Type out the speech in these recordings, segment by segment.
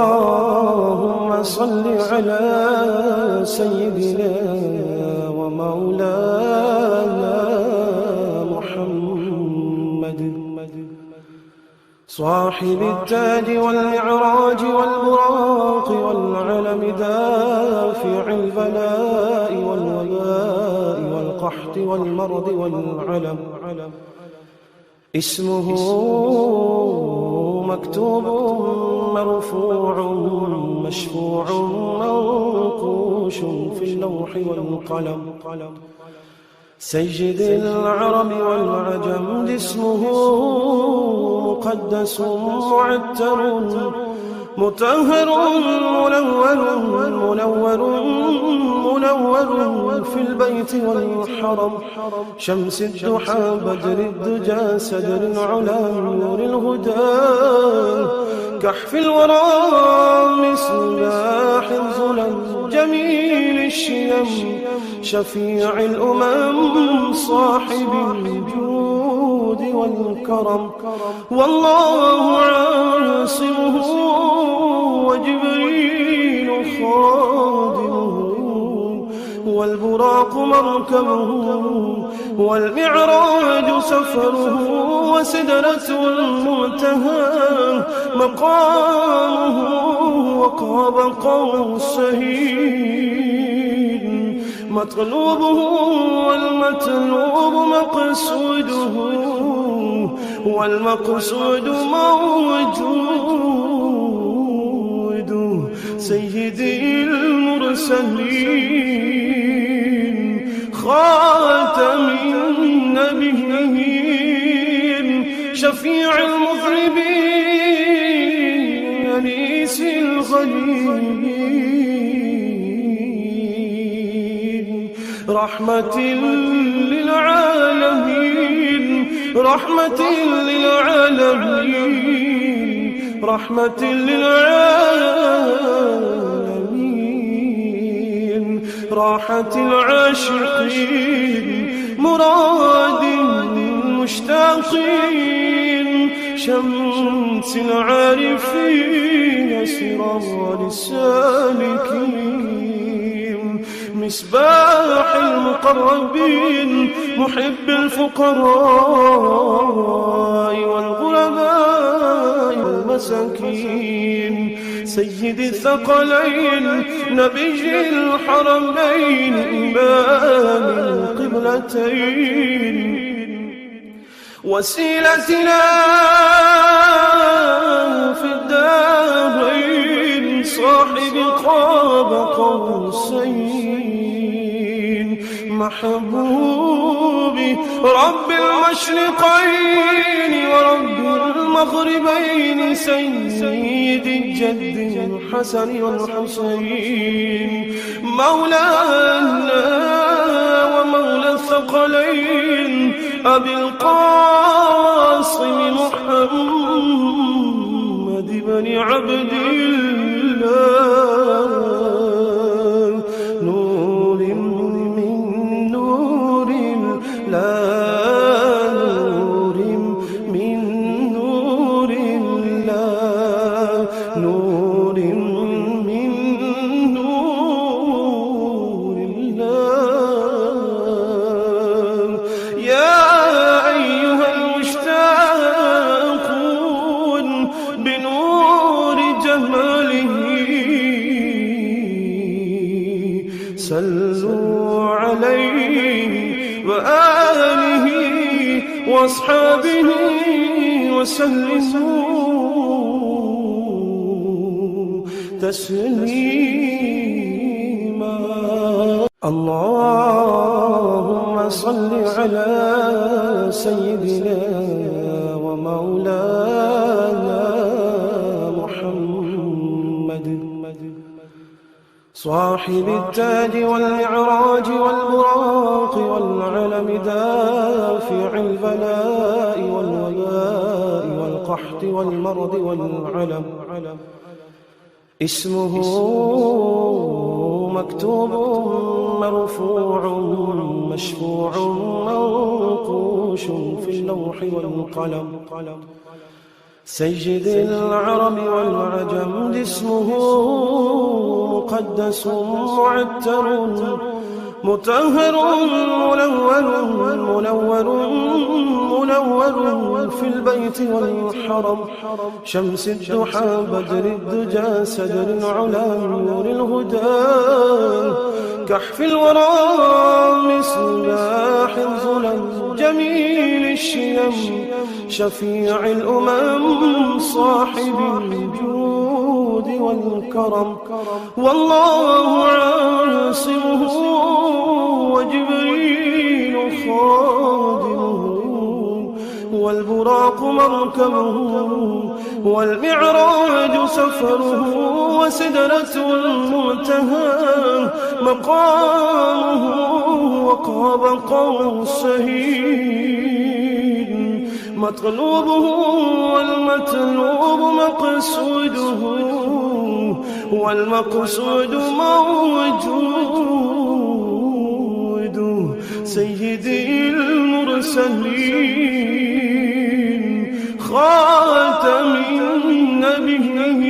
اللهم صل على سيدنا ومولانا محمد صاحب التاج والمعراج والبراق والعلم دافع البلاء والوباء والقحط والمرض والعلم اسمه مكتوب مرفوع مشفوع منقوش في اللوح والقلم سيد العرب والعجم اسمه مقدس معتر مطهر منور في البيت والحرم شمس الضحى بدر الدجى سدر العلا نور الهدى كحف الورى مصباح الظلم جميل الشيم شفيع الأمم صاحب الجود والكرم والله عاصمه وجبريل خادمه والبراق مركبه والمعراج سفره وسدرة المنتهى مقامه وقاب قوسين مطلوبه والمطلوب مقصوده والمقصود موجود سيدي المرسلين خاتم النبيين شفيع المذنبين أنيس الغليل رحمة للعالمين رحمة للعالمين رحمة للعالمين راحة العاشقين مراد المشتاقين شمس العارفين سراج السالكين مصباح المقربين محب الفقراء والغرباء والمساكين سيد الثقلين نبي الحرمين إمام القبلتين وسيلتنا في الدارين صاحب قاب قوسين محبوبي رب المشرقين ورب المغربين سيد الجد الحسن والحسين مولانا ومولى الثقلين أبي القاسم محمد بن عبد الله نور من نور الله نور من نور الله نور من نور الله يا أيها المشتاقون بنور جماله صلوا عليه وآله وأصحابه وسلموا تسليما اللهم صل على سيدنا ومولانا محمد صاحب التاج والمعراج والبراق والعلم دافع البلاء والوباء والقحط والمرض والعلم اسمه مكتوب مرفوع مشفوع منقوش في اللوح والقلم سيد العرب والعجم اسمه مقدس معتر مطهر منور في البيت والحرم شمس الضحى بدر الدجى سدر العلا نور الهدى كحف الورى مصباح الظلم جميل الشيم شفيع الأمم صاحب الجود والكرم والله عاصمه وجبريل خادمه والبراق مركبه والمعراج سفره وسدرة المنتهى مقامه وقاب قوسين مطلوبه والمطلوب مقصوده والمقصود موجود سيدي المرسلين خاتم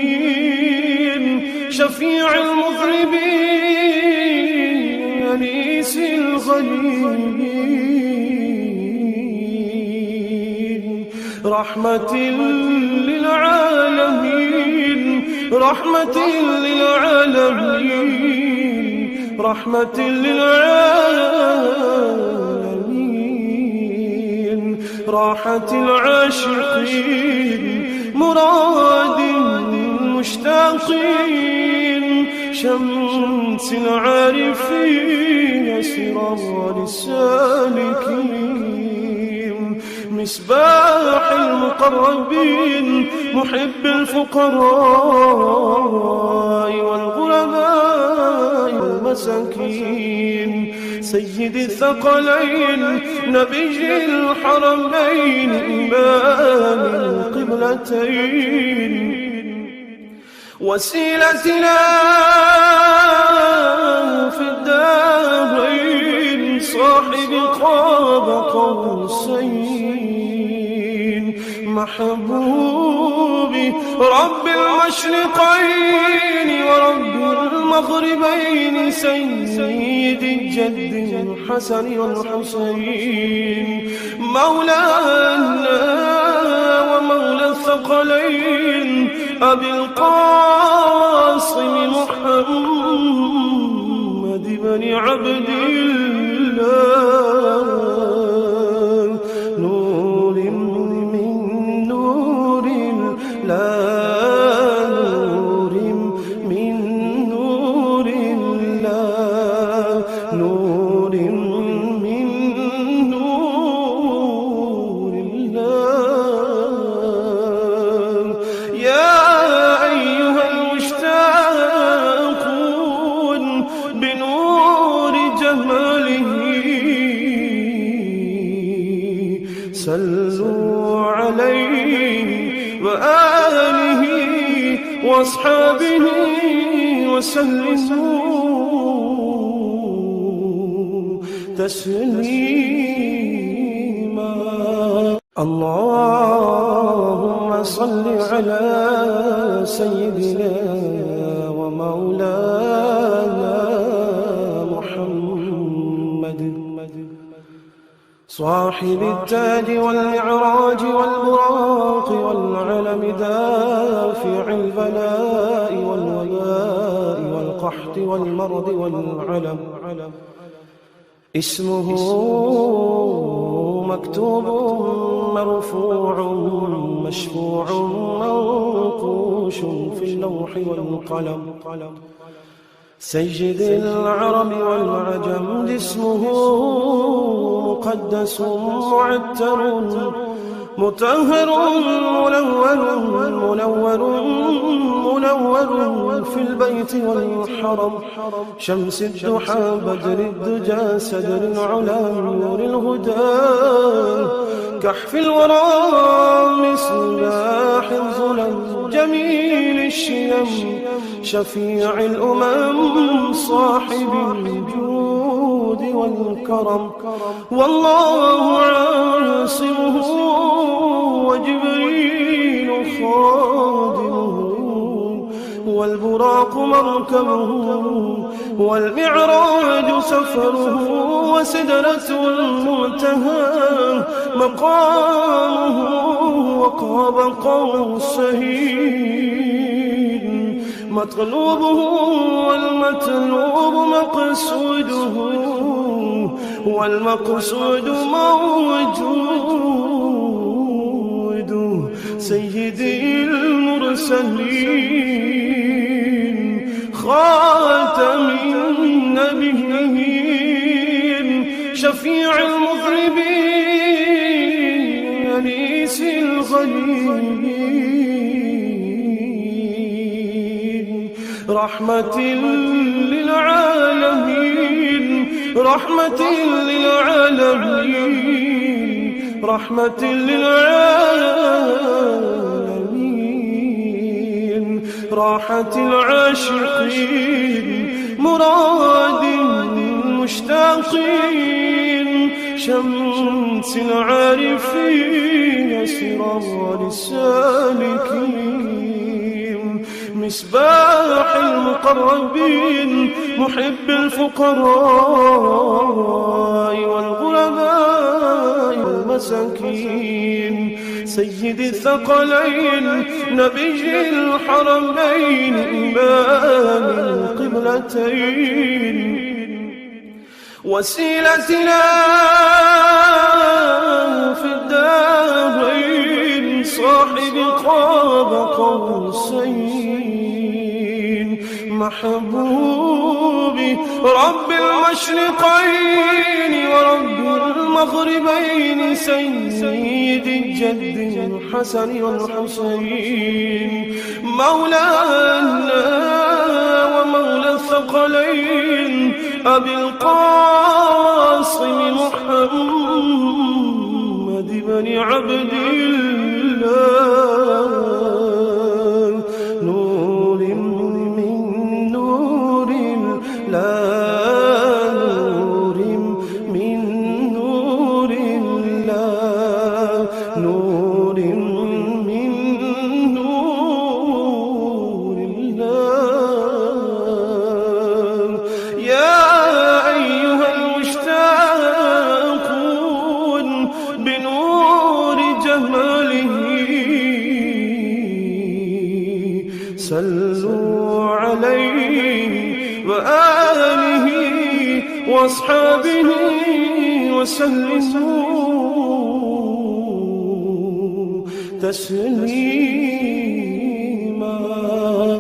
النبيين شفيع المذنبين أنيس الغريبين رحمة للعالمين رحمة للعالمين رحمة للعالمين راحة العاشقين مراد المشتاقين شمس العارفين سراج السالكين مصباح المقربين محب الفقراء والغرباء والمساكين سيد الثقلين نبي الحرمين إمام القبلتين وسيلتنا في الدارين صاحب قاب قوسين محبوبي رب المشرقين ورب المغربين سيد الجد الحسن والحسين مولانا ومولى الثقلين أبي القاسم محمد بن عبد الله نور من نور الله نور من نور الله نور من نور الله يا أيها المشتاقون بنور جماله صلوا عليه وآله وأصحابه وسلموا تسليما اللهم صل على سيدنا ومولانا محمد صاحب التاج والمعراج والبراق والعلم دافع البلاء والوباء والقحط والمرض والعلم اسمه مكتوب مرفوع مشفوع منقوش في اللوح والقلم سيد العرب والعجم اسمه مقدس معتر مطهر منور في البيت والحرم شمس الضحى بدر الدجى سدر العلا نور الهدى كحف الورى مصباح الظلم جميل الشيم شفيع الأمم صاحب الجود والجود والكرم. والله عاصمه وجبريل خادمه والبراق مركبه والمعراج سفره وسدرة المنتهى مقامه وقاب قوسين مطلوبه والمطلوب مقصوده والمقصود موجود سيدي المرسلين خاتم النبيين شفيع المذنبين أنيس الغريبين رحمة للعالمين رحمة للعالمين رحمة للعالمين راحة العاشقين مراد المشتاقين شمس العارفين سرار السالكين مصباح المقربين محب الفقراء والغرباء والمساكين سيد الثقلين نبي الحرمين إمام القبلتين وسيلتنا في الدارين صاحب قاب قوسين محبوبي رب المشرقين ورب المغربين سيد الجد الحسن والحسين مولانا ومولى الثقلين أبي القاسم محمد بن عبد الله نور من نور الله نور من نور الله نور من نور الله يا أيها المشتاقون بنور جماله صلوا عليه وآله وأصحابه وسلموا تسليما.